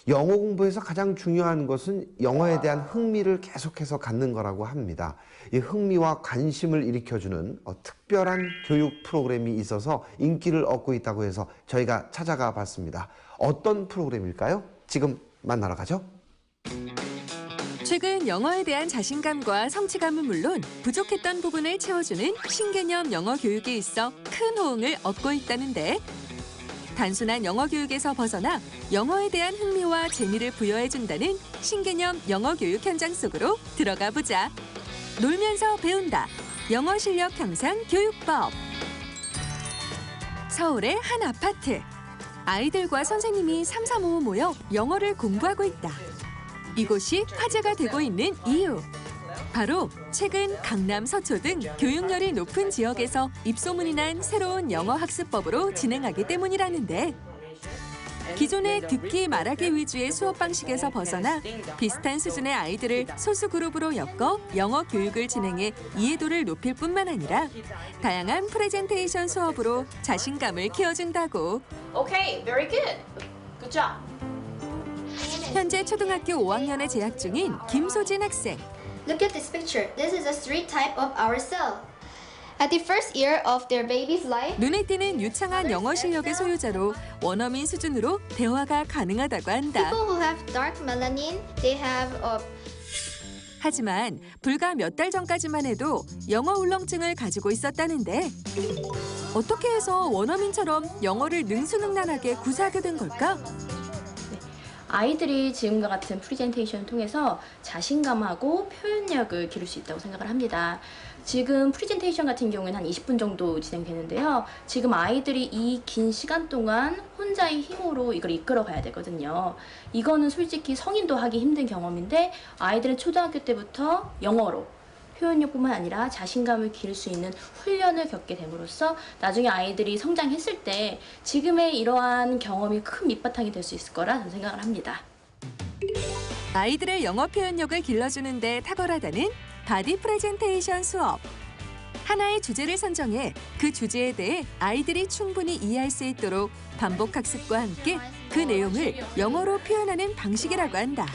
영어 공부에서 가장 중요한 것은 영어에 대한 흥미를 계속해서 갖는 거라고 합니다. 이 흥미와 관심을 일으켜주는 특별한 교육 프로그램이 있어서 인기를 얻고 있다고 해서 저희가 찾아가 봤습니다. 어떤 프로그램일까요? 지금 만나러 가죠. 최근 영어에 대한 자신감과 성취감은 물론 부족했던 부분을 채워주는 신개념 영어 교육에 있어 큰 호응을 얻고 있다는데, 단순한 영어 교육에서 벗어나 영어에 대한 흥미와 재미를 부여해준다는 신개념 영어 교육 현장 속으로 들어가 보자. 놀면서 배운다. 영어 실력 향상 교육법. 서울의 한 아파트. 아이들과 선생님이 삼삼오오 모여 영어를 공부하고 있다. 이곳이 화제가 되고 있는 이유. 바로 최근 강남, 서초 등 교육열이 높은 지역에서 입소문이 난 새로운 영어 학습법으로 진행하기 때문이라는데, 기존의 듣기 말하기 위주의 수업 방식에서 벗어나 비슷한 수준의 아이들을 소수 그룹으로 엮어 영어 교육을 진행해 이해도를 높일 뿐만 아니라 다양한 프레젠테이션 수업으로 자신감을 키워준다고. Okay, very good. Good job. 현재 초등학교 5학년에 재학 중인 김소진 학생. Look at this picture. This is a street type of our cell. At the first year of their baby's life, 눈에 띄는 유창한 영어 실력의 소유자로 원어민 수준으로 대화가 가능하다고 한다. people who have dark melanin, they have 하지만 불과 몇 달 전까지만 해도 영어 울렁증을 가지고 있었다는데, 어떻게 해서 원어민처럼 영어를 능수능란하게 구사하게 된 걸까? 아이들이 지금과 같은 프리젠테이션을 통해서 자신감하고 표현력을 기를 수 있다고 생각을 합니다. 지금 프리젠테이션 같은 경우에는 한 20분 정도 진행되는데요. 지금 아이들이 이 긴 시간 동안 혼자의 힘으로 이걸 이끌어 가야 되거든요. 이거는 솔직히 성인도 하기 힘든 경험인데, 아이들은 초등학교 때부터 영어로 표현력뿐만 아니라 자신감을 기를 수 있는 훈련을 겪게 됨으로써 나중에 아이들이 성장했을 때 지금의 이러한 경험이 큰 밑바탕이 될 수 있을 거라 저는 생각을 합니다. 아이들의 영어 표현력을 길러주는 데 탁월하다는 바디 프레젠테이션 수업. 하나의 주제를 선정해 그 주제에 대해 아이들이 충분히 이해할 수 있도록 반복 학습과 함께 그 내용을 영어로 표현하는 방식이라고 한다.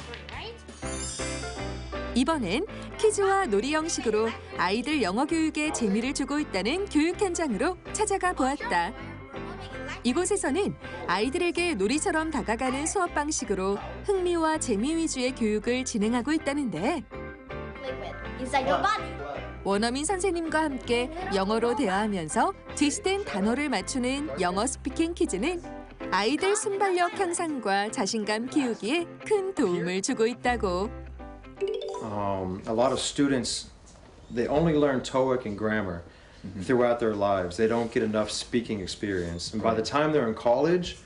이번엔 퀴즈와 놀이 형식으로 아이들 영어 교육에 재미를 주고 있다는 교육 현장으로 찾아가 보았다. 이곳에서는 아이들에게 놀이처럼 다가가는 수업 방식으로 흥미와 재미 위주의 교육을 진행하고 있다는데, 원어민 선생님과 함께 영어로 대화하면서 제시된 단어를 맞추는 영어 스피킹 퀴즈는 아이들 순발력 향상과 자신감 키우기에 큰 도움을 주고 있다고. A lot of students, they only learn TOEIC and grammar throughout their lives. They don't get enough speaking experience. And by the time they're in college,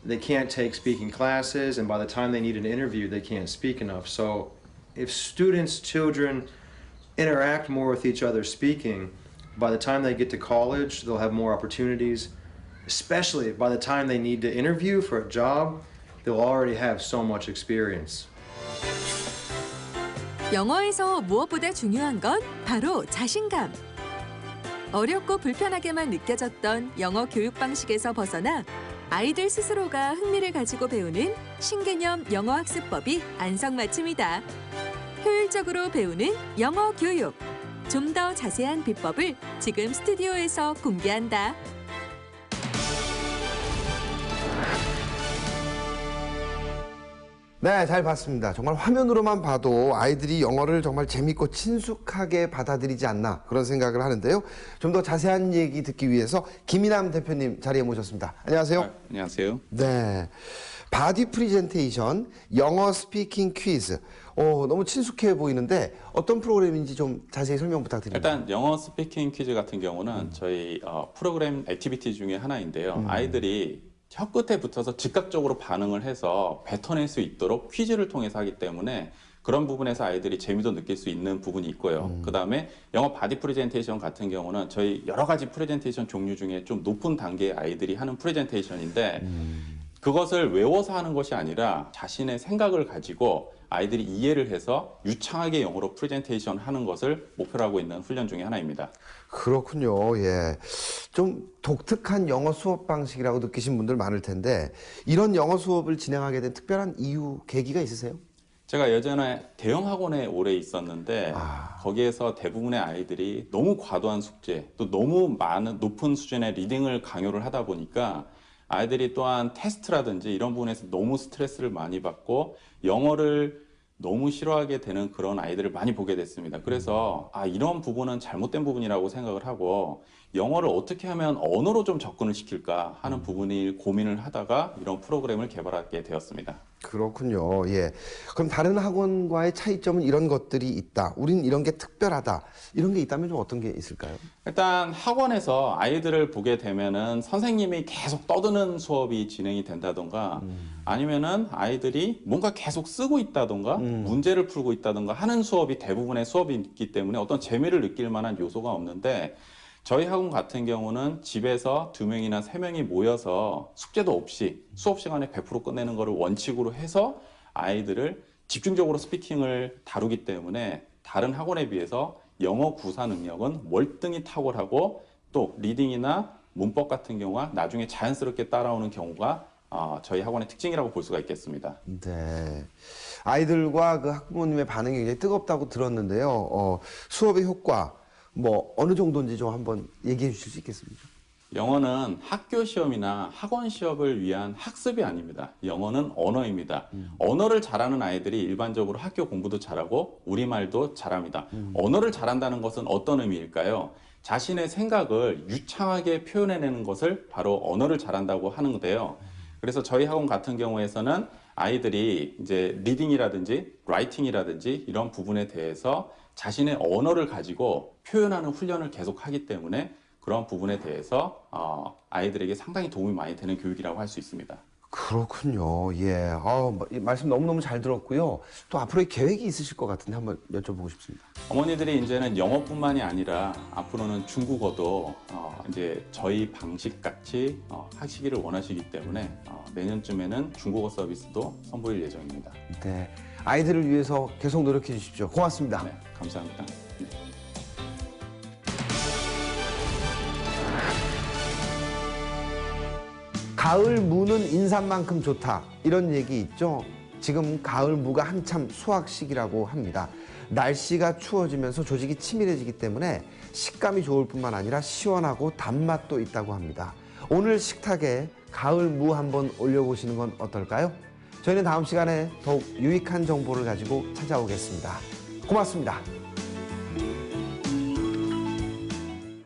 they can't take speaking classes. And by the time they need an interview, they can't speak enough. So if students, children interact more with each other speaking, by the time they get to college, they'll have more opportunities. Especially by the time they need to interview for a job, they'll already have so much experience. 영어에서 무엇보다 중요한 건 바로 자신감. 어렵고 불편하게만 느껴졌던 영어 교육 방식에서 벗어나 아이들 스스로가 흥미를 가지고 배우는 신개념 영어 학습법이 안성맞춤이다. 효율적으로 배우는 영어 교육. 좀 더 자세한 비법을 지금 스튜디오에서 공개한다. 네, 잘 봤습니다. 정말 화면으로만 봐도 아이들이 영어를 정말 재밌고 친숙하게 받아들이지 않나 그런 생각을 하는데요. 좀 더 자세한 얘기 듣기 위해서 김인남 대표님 자리에 모셨습니다. 안녕하세요. 안녕하세요. 네, 바디 프레젠테이션, 영어 스피킹 퀴즈. 너무 친숙해 보이는데 어떤 프로그램인지 좀 자세히 설명 부탁드립니다. 일단 영어 스피킹 퀴즈 같은 경우는 저희 프로그램 액티비티 중에 하나인데요. 아이들이 혀 끝에 붙어서 즉각적으로 반응을 해서 뱉어낼 수 있도록 퀴즈를 통해서 하기 때문에 그런 부분에서 아이들이 재미도 느낄 수 있는 부분이 있고요. 그다음에 영어 바디 프레젠테이션 같은 경우는 저희 여러 가지 프레젠테이션 종류 중에 좀 높은 단계의 아이들이 하는 프레젠테이션인데 그것을 외워서 하는 것이 아니라 자신의 생각을 가지고 아이들이 이해를 해서 유창하게 영어로 프레젠테이션 하는 것을 목표로 하고 있는 훈련 중에 하나입니다. 그렇군요. 예. 좀 독특한 영어 수업 방식이라고 느끼신 분들 많을 텐데 이런 영어 수업을 진행하게 된 특별한 이유, 계기가 있으세요? 제가 예전에 대형 학원에 오래 있었는데 거기에서 대부분의 아이들이 너무 과도한 숙제, 또 너무 많은 높은 수준의 리딩을 강요를 하다 보니까 아이들이 또한 테스트라든지 이런 부분에서 너무 스트레스를 많이 받고 영어를 너무 싫어하게 되는 그런 아이들을 많이 보게 됐습니다. 그래서 이런 부분은 잘못된 부분이라고 생각을 하고 영어를 어떻게 하면 언어로 좀 접근을 시킬까 하는 부분이 고민을 하다가 이런 프로그램을 개발하게 되었습니다. 그렇군요. 예. 그럼 다른 학원과의 차이점은 이런 것들이 있다. 우린 이런 게 특별하다. 이런 게 있다면 좀 어떤 게 있을까요? 일단 학원에서 아이들을 보게 되면은 선생님이 계속 떠드는 수업이 진행이 된다던가 아니면은 아이들이 뭔가 계속 쓰고 있다던가 문제를 풀고 있다던가 하는 수업이 대부분의 수업이 있기 때문에 어떤 재미를 느낄 만한 요소가 없는데 저희 학원 같은 경우는 집에서 2명이나 3명이 모여서 숙제도 없이 수업 시간에 100% 끝내는 것을 원칙으로 해서 아이들을 집중적으로 스피킹을 다루기 때문에 다른 학원에 비해서 영어 구사 능력은 월등히 탁월하고 또 리딩이나 문법 같은 경우가 나중에 자연스럽게 따라오는 경우가 저희 학원의 특징이라고 볼 수가 있겠습니다. 네. 아이들과 그 학부모님의 반응이 굉장히 뜨겁다고 들었는데요. 수업의 효과, 어느 정도인지 좀 한번 얘기해 주실 수 있겠습니까? 영어는 학교 시험이나 학원 시험을 위한 학습이 아닙니다. 영어는 언어입니다. 언어를 잘하는 아이들이 일반적으로 학교 공부도 잘하고 우리말도 잘합니다. 언어를 잘한다는 것은 어떤 의미일까요? 자신의 생각을 유창하게 표현해내는 것을 바로 언어를 잘한다고 하는데요. 그래서 저희 학원 같은 경우에서는 아이들이 이제 리딩이라든지 라이팅이라든지 이런 부분에 대해서 자신의 언어를 가지고 표현하는 훈련을 계속 하기 때문에 그런 부분에 대해서 아이들에게 상당히 도움이 많이 되는 교육이라고 할 수 있습니다. 그렇군요. 예. 말씀 너무너무 잘 들었고요. 또 앞으로의 계획이 있으실 것 같은데 한번 여쭤보고 싶습니다. 어머니들이 이제는 영어뿐만이 아니라 앞으로는 중국어도 이제 저희 방식 같이 하시기를 원하시기 때문에 내년쯤에는 중국어 서비스도 선보일 예정입니다. 네. 아이들을 위해서 계속 노력해 주십시오. 고맙습니다. 네, 감사합니다. 가을 무는 인삼만큼 좋다. 이런 얘기 있죠. 지금 가을 무가 한참 수확 시기라고 합니다. 날씨가 추워지면서 조직이 치밀해지기 때문에 식감이 좋을 뿐만 아니라 시원하고 단맛도 있다고 합니다. 오늘 식탁에 가을 무 한번 올려보시는 건 어떨까요? 저희는 다음 시간에 더욱 유익한 정보를 가지고 찾아오겠습니다. 고맙습니다.